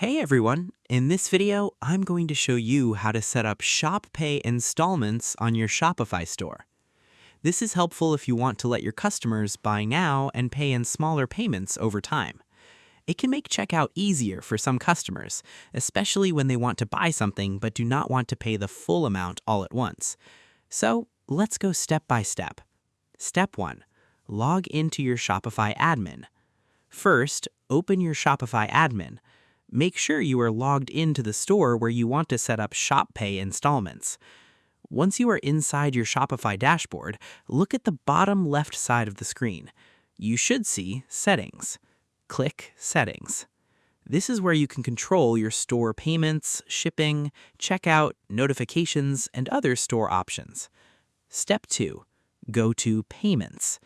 Hey everyone! In this video, I'm going to show you how to set up Shop Pay installments on your Shopify store. This is helpful if you want to let your customers buy now and pay in smaller payments over time. It can make checkout easier for some customers, especially when they want to buy something but do not want to pay the full amount all at once. So let's go step by step. Step 1. Log into your Shopify admin. First, open your Shopify admin. Make sure you are logged into the store where you want to set up Shop Pay installments. Once you are inside your Shopify dashboard, look at the bottom left side of the screen. You should see Settings. Click Settings. This is where you can control your store payments, shipping, checkout, notifications, and other store options. Step 2. Go to Payments.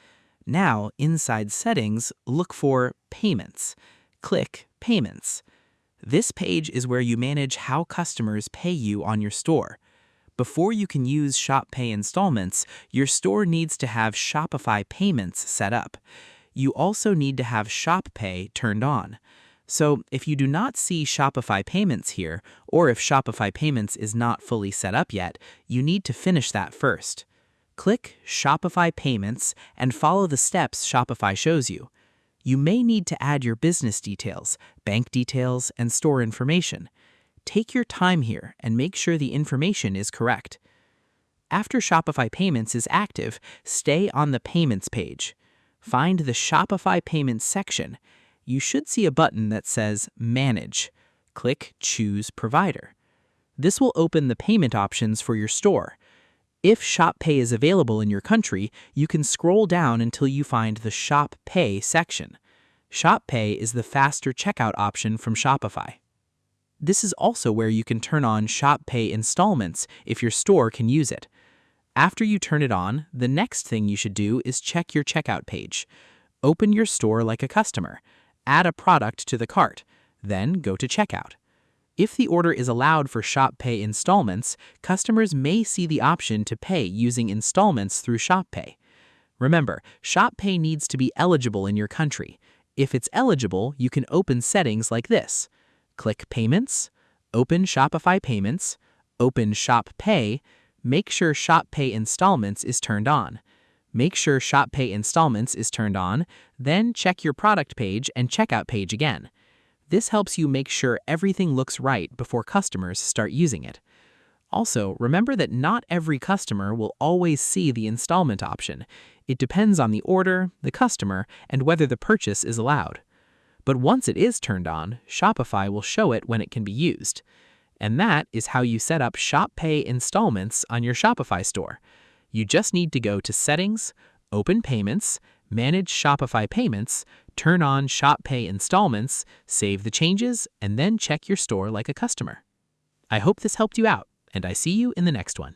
Now, inside Settings, look for Payments. Click Payments. This page is where you manage how customers pay you on your store. Before you can use Shop Pay installments, your store needs to have Shopify payments set up. You also need to have Shop Pay turned on. So if you do not see Shopify payments here, or if Shopify payments is not fully set up yet, you need to finish that first. Click Shopify payments and follow the steps Shopify shows you. You may need to add your business details, bank details, and store information. Take your time here and make sure the information is correct. After Shopify Payments is active, stay on the Payments page. Find the Shopify Payments section. You should see a button that says Manage. Click Choose Provider. This will open the payment options for your store. If Shop Pay is available in your country, you can scroll down until you find the Shop Pay section. Shop Pay is the faster checkout option from Shopify. This is also where you can turn on Shop Pay installments if your store can use it. After you turn it on, the next thing you should do is check your checkout page. Open your store like a customer. Add a product to the cart. Then go to checkout. If the order is allowed for Shop Pay installments, customers may see the option to pay using installments through Shop Pay. Remember, Shop Pay needs to be eligible in your country. If it's eligible, you can open settings like this. Click Payments, open Shopify Payments, open Shop Pay, make sure Shop Pay installments is turned on. Make sure Shop Pay installments is turned on, then check your product page and checkout page again. This helps you make sure everything looks right before customers start using it. Also, remember that not every customer will always see the installment option. It depends on the order, the customer, and whether the purchase is allowed. But once it is turned on, Shopify will show it when it can be used. And that is how you set up Shop Pay installments on your Shopify store. You just need to go to Settings, Open Payments, Manage Shopify Payments, turn on Shop Pay installments, save the changes, and then check your store like a customer. I hope this helped you out, and I see you in the next one.